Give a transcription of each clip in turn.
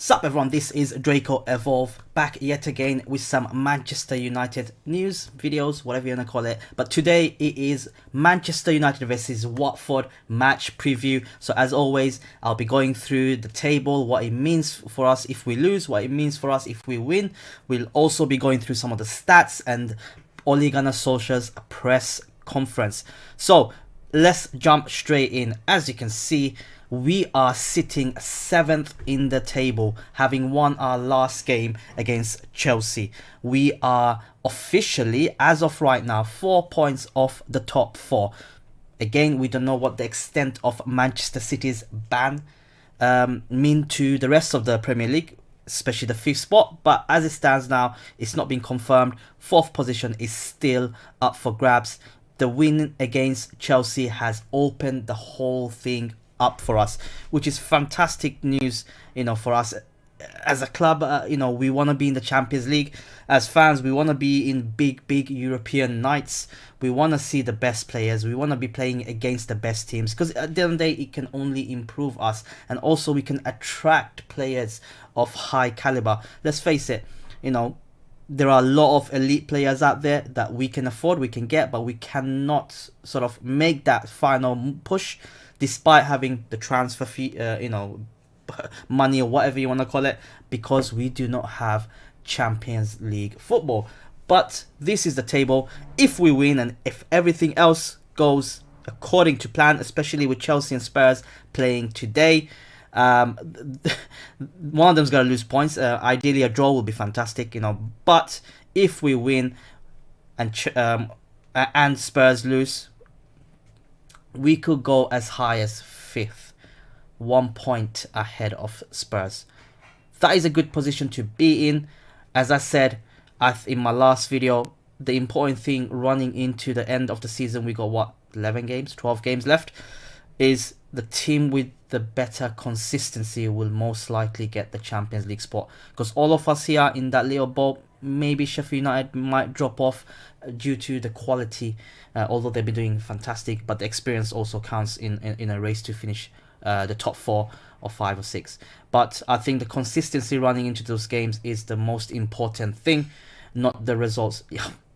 Sup everyone, this is Draco Evolve, back yet again with some Manchester United news, videos, whatever you want to call it. But today it is Manchester United versus Watford match preview. So as always, I'll be going through the table, what it means for us if we lose, what it means for us if we win. We'll also be going through some of the stats and Ole Gunnar Solskjaer's press conference. So let's jump straight in. As you can see, we are sitting 7th in the table, having won our last game against Chelsea. We are officially, as of right now, 4 points off the top 4. Again, we don't know what the extent of Manchester City's ban mean to the rest of the Premier League, especially the 5th spot. But as it stands now, it's not been confirmed. 4th position is still up for grabs. The win against Chelsea has opened the whole thing up for us, which is fantastic news, for us as a club. We want to be in the Champions League. As fans, we want to be in big European nights. We want to see the best players. We want to be playing against the best teams, because at the end of the day, it can only improve us, and also we can attract players of high caliber. Let's face it, there are a lot of elite players out there that we can afford, we can get, but we cannot sort of make that final push despite having the transfer fee, money or whatever you want to call it, because we do not have Champions League football. But this is the table. If we win and if everything else goes according to plan, especially with Chelsea and Spurs playing today, one of them's got to lose points. Ideally, a draw will be fantastic, But if we win and Spurs lose, we could go as high as 5th, 1 point ahead of Spurs. That is a good position to be in. As I said in my last video, the important thing running into the end of the season, we got 11 games, 12 games left, is the team with the better consistency will most likely get the Champions League spot. Because all of us here in that little boat, maybe Sheffield United might drop off due to the quality, although they've been doing fantastic, but the experience also counts in a race to finish the top 4 or 5 or 6. But I think the consistency running into those games is the most important thing, not the results.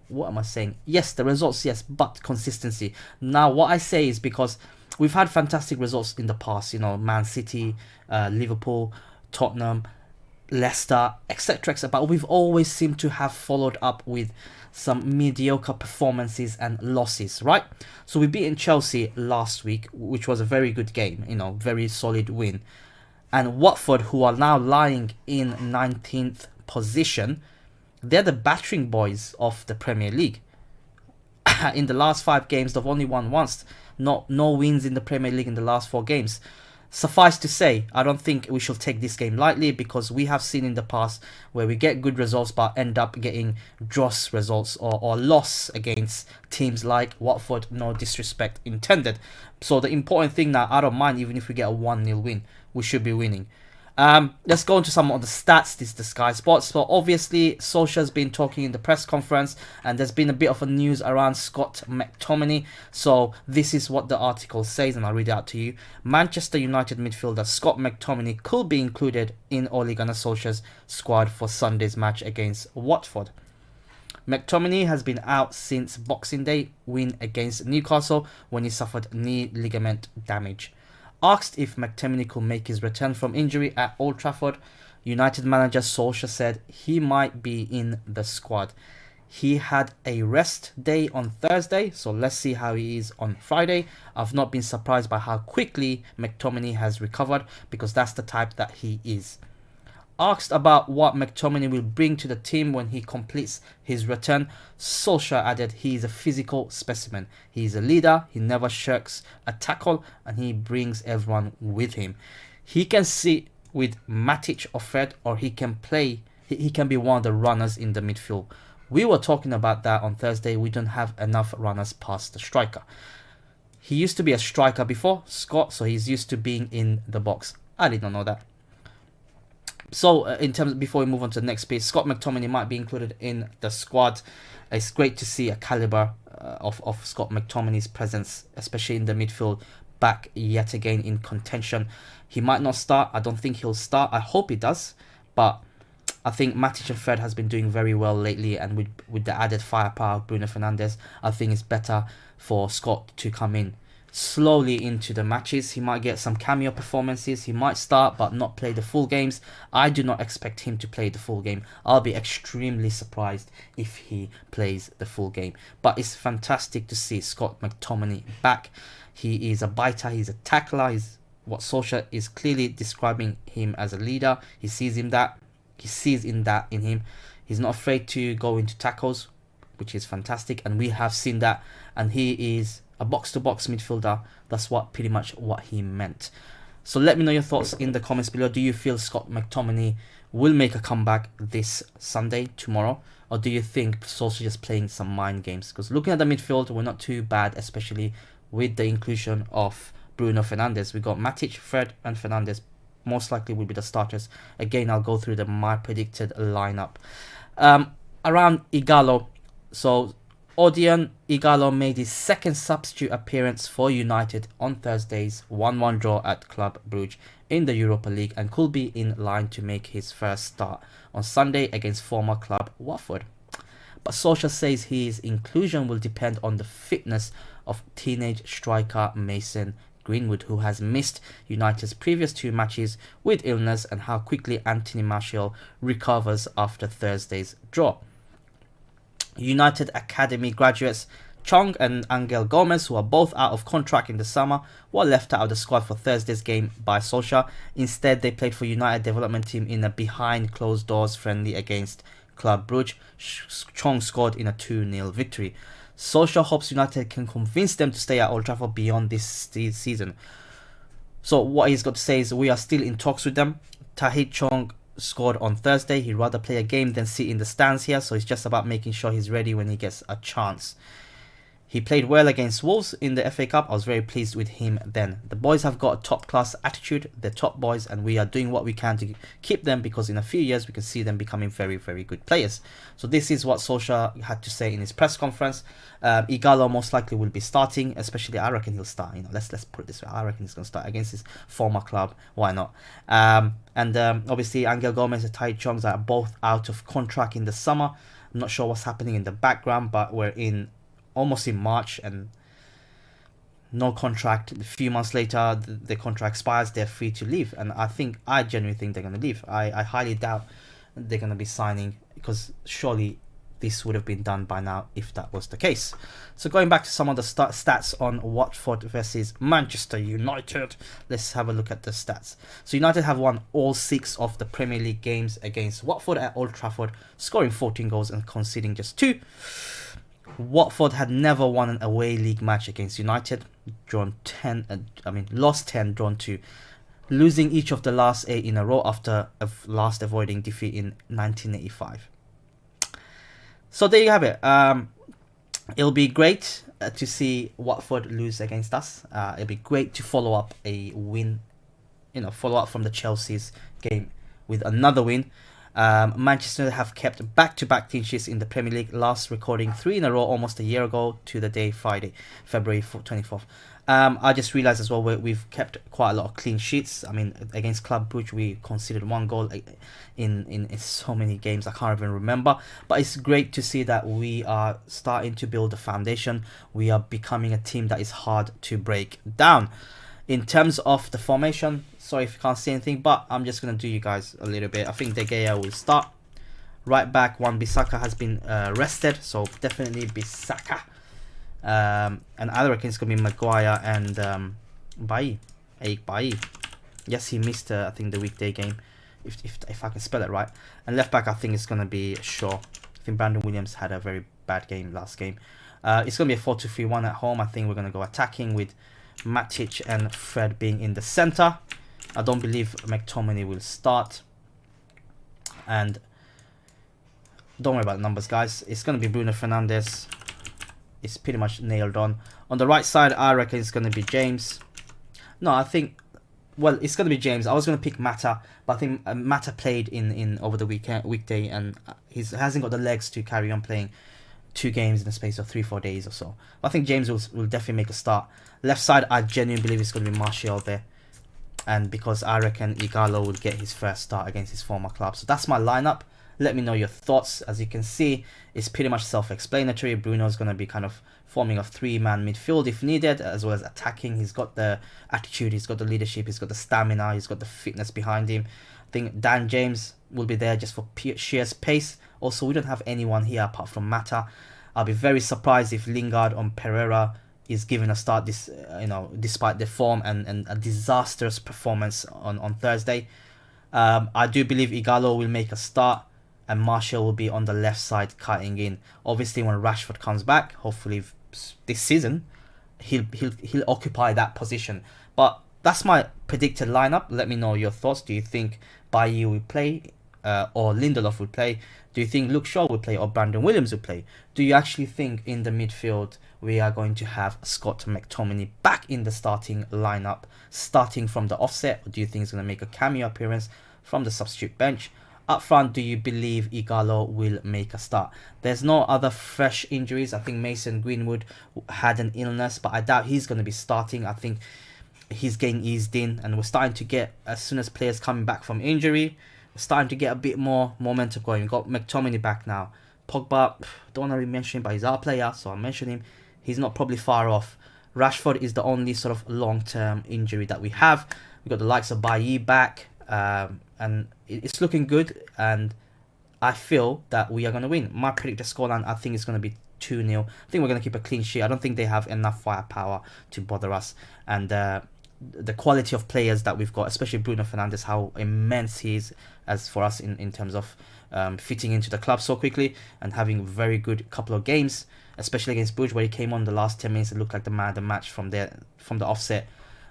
What am I saying? Yes, the results, yes, but consistency. Now, what I say is because we've had fantastic results in the past, Man City, Liverpool, Tottenham, Leicester, etc., but we've always seemed to have followed up with some mediocre performances and losses, right? So we beat Chelsea last week, which was a very good game, very solid win. And Watford, who are now lying in 19th position, they're the battering boys of the Premier League. In the last 5 games, they've only won once. No wins in the Premier League in the last 4 games. Suffice to say, I don't think we should take this game lightly, because we have seen in the past where we get good results but end up getting dross results or loss against teams like Watford, no disrespect intended. So the important thing now, I don't mind even if we get a 1-0 win, we should be winning. Let's go into some of the stats. This is the Sky Sports. So obviously, Solskjaer's been talking in the press conference, and there's been a bit of a news around Scott McTominay. So this is what the article says, and I'll read it out to you. Manchester United midfielder Scott McTominay could be included in Ole Gunnar Solskjaer's squad for Sunday's match against Watford. McTominay has been out since Boxing Day win against Newcastle, when he suffered knee ligament damage. Asked if McTominay could make his return from injury at Old Trafford, United manager Solskjaer said he might be in the squad. He had a rest day on Thursday, so let's see how he is on Friday. I've not been surprised by how quickly McTominay has recovered, because that's the type that he is. Asked about what McTominay will bring to the team when he completes his return, Solskjaer added he is a physical specimen. He is a leader, he never shirks a tackle, and he brings everyone with him. He can sit with Matic or Fred, or he can be one of the runners in the midfield. We were talking about that on Thursday. We don't have enough runners past the striker. He used to be a striker before, Scott, so he's used to being in the box. I did not know that. So, before we move on to the next page, Scott McTominay might be included in the squad. It's great to see a caliber of Scott McTominay's presence, especially in the midfield, back yet again in contention. He might not start. I don't think he'll start. I hope he does. But I think Matic and Fred has been doing very well lately, and with the added firepower of Bruno Fernandes, I think it's better for Scott to come in slowly into the matches. He might get some cameo performances. He might start but not play the full games. I do not expect him to play the full game. I'll be extremely surprised if he plays the full game. But it's fantastic to see Scott McTominay back. He is a biter. He's a tackler. He's what Solskjaer is clearly describing him as a leader. He sees in that in him. He's not afraid to go into tackles, which is fantastic, and we have seen that. And he is a box-to-box midfielder. That's pretty much what he meant. So let me know your thoughts in the comments below. Do you feel Scott McTominay will make a comeback this Sunday, tomorrow? Or do you think Solskjaer just playing some mind games? Because looking at the midfield, we're not too bad, especially with the inclusion of Bruno Fernandes. We got Matic, Fred and Fernandes most likely will be the starters. Again, I'll go through my predicted lineup. Around Ighalo. So Odion Ighalo made his second substitute appearance for United on Thursday's 1-1 draw at Club Brugge in the Europa League, and could be in line to make his first start on Sunday against former club Watford. But Solskjaer says his inclusion will depend on the fitness of teenage striker Mason Greenwood, who has missed United's previous 2 matches with illness, and how quickly Anthony Martial recovers after Thursday's draw. United Academy graduates Chong and Angel Gomez, who are both out of contract in the summer, were left out of the squad for Thursday's game by Solskjaer. Instead, they played for United development team in a behind closed doors friendly against Club Brugge. Chong scored in a 2-0 victory. Solskjaer hopes United can convince them to stay at Old Trafford beyond this season. So what he's got to say is, we are still in talks with them. Tahith Chong scored on Thursday. He'd rather play a game than sit in the stands here, so it's just about making sure he's ready when he gets a chance. He played well against Wolves in the FA Cup. I was very pleased with him then. The boys have got a top class attitude. They're top boys, and we are doing what we can to keep them, because in a few years we can see them becoming very, very good players. So this is what Solskjaer had to say in his press conference. Ighalo most likely will be starting, especially I reckon he'll start. Let's put it this way. I reckon he's going to start against his former club. Why not? Obviously Angel Gomez and Tahith Chong are both out of contract in the summer. I'm not sure what's happening in the background, but we're almost in March and no contract. A few months later the contract expires, they're free to leave, and I genuinely think they're going to leave. I highly doubt they're going to be signing, because surely this would have been done by now if that was the case. So going back to some of the stats on Watford versus Manchester United, let's have a look at the stats. So United have won all 6 of the Premier League games against Watford at Old Trafford, scoring 14 goals and conceding just 2. Watford had never won an away league match against United, lost 10, drawn 2, losing each of the last 8 in a row after last avoiding defeat in 1985. So there you have it. It'll be great to see Watford lose against us. It'll be great to follow up a win, follow up from the Chelsea's game with another win. Manchester United have kept back-to-back clean sheets in the Premier League, last recording 3 in a row almost a year ago to the day Friday, February 24th. I just realized as well we've kept quite a lot of clean sheets. Against Club Brugge we conceded 1 goal in so many games I can't even remember. But it's great to see that we are starting to build a foundation. We are becoming a team that is hard to break down. In terms of the formation, sorry if you can't see anything, but I'm just going to do you guys a little bit. I think De Gea will start. Right back, Wan-Bissaka has been rested, so definitely Bissaka. And I reckon it's going to be Maguire and Bailly. Yes, he missed, I think, the weekday game, if I can spell it right. And left back, I think it's going to be Shaw. I think Brandon Williams had a very bad game last game. It's going to be a 4-2-3-1 at home. I think we're going to go attacking with Matic and Fred being in the center. I don't believe McTominay will start. And don't worry about the numbers, guys. It's going to be Bruno Fernandes. It's pretty much nailed on. On the right side, I reckon it's going to be James. No, I think... Well, it's going to be James. I was going to pick Mata, but I think Mata played in over the weekday, and he hasn't got the legs to carry on playing 2 games in the space of 3-4 days or so. I think James will definitely make a start. Left side, I genuinely believe it's going to be Martial there. And because I reckon Ighalo will get his first start against his former club. So that's my lineup. Let me know your thoughts. As you can see, it's pretty much self-explanatory. Bruno's going to be kind of forming a 3-man midfield if needed, as well as attacking. He's got the attitude, he's got the leadership, he's got the stamina, he's got the fitness behind him. I think Dan James will be there just for sheer pace. Also, we don't have anyone here apart from Mata. I'll be very surprised if Lingard or Pereira is given a start this, despite the form and a disastrous performance on Thursday. I do believe Ighalo will make a start, and Martial will be on the left side cutting in. Obviously, when Rashford comes back, hopefully this season, he'll occupy that position. But that's my predicted lineup. Let me know your thoughts. Do you think Bailly will play, or Lindelof will play? Do you think Luke Shaw will play, or Brandon Williams will play? Do you actually think in the midfield we are going to have Scott McTominay back in the starting lineup, starting from the offset? Or do you think he's going to make a cameo appearance from the substitute bench? Up front, do you believe Ighalo will make a start? There's no other fresh injuries. I think Mason Greenwood had an illness, but I doubt he's going to be starting. I think he's getting eased in, and we're starting to get, as soon as players coming back from injury, we're starting to get a bit more momentum going. We've got McTominay back now. Pogba, don't want to really mention him, but he's our player, so I'll mention him. He's not probably far off. Rashford is the only sort of long-term injury that we have. We've got the likes of Bailly back, and it's looking good, and I feel that we are going to win. My predicted scoreline, I think, is going to be 2-0. I think we're going to keep a clean sheet. I don't think they have enough firepower to bother us, and the quality of players that we've got, especially Bruno Fernandes, how immense he is as for us in terms of fitting into the club so quickly and having a very good couple of games, especially against Bruges, where he came on the last 10 minutes and looked like the man of the match from the offset.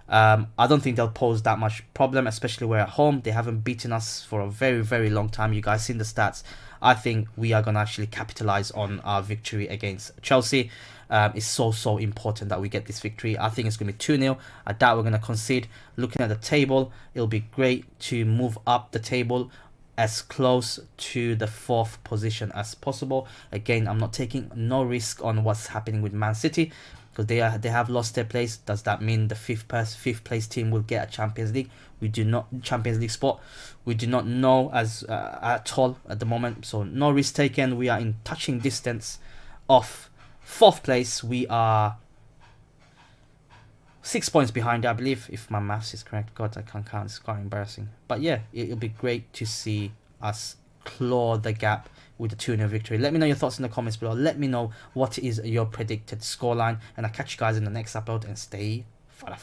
I don't think they'll pose that much problem, especially we're at home. They haven't beaten us for a very, very long time. You guys seen the stats. I think we are going to actually capitalize on our victory against Chelsea. It's so important that we get this victory. I think it's going to be 2-0. I doubt we're going to concede. Looking at the table, it'll be great to move up the table as close to the 4th position as possible. Again, I'm not taking no risk on what's happening with Man City, because they have lost their place. Does that mean the 5th place team will get a Champions League? We do not Champions League spot. We do not know as at all at the moment. So no risk taken. We are in touching distance of 4th place. We are 6 points behind, I believe, if my maths is correct. God, I can't count. It's quite embarrassing. But yeah, it'll be great to see us claw the gap with the 2-0 victory. Let me know your thoughts in the comments below. Let me know what is your predicted scoreline, and I'll catch you guys in the next upload, and stay fara.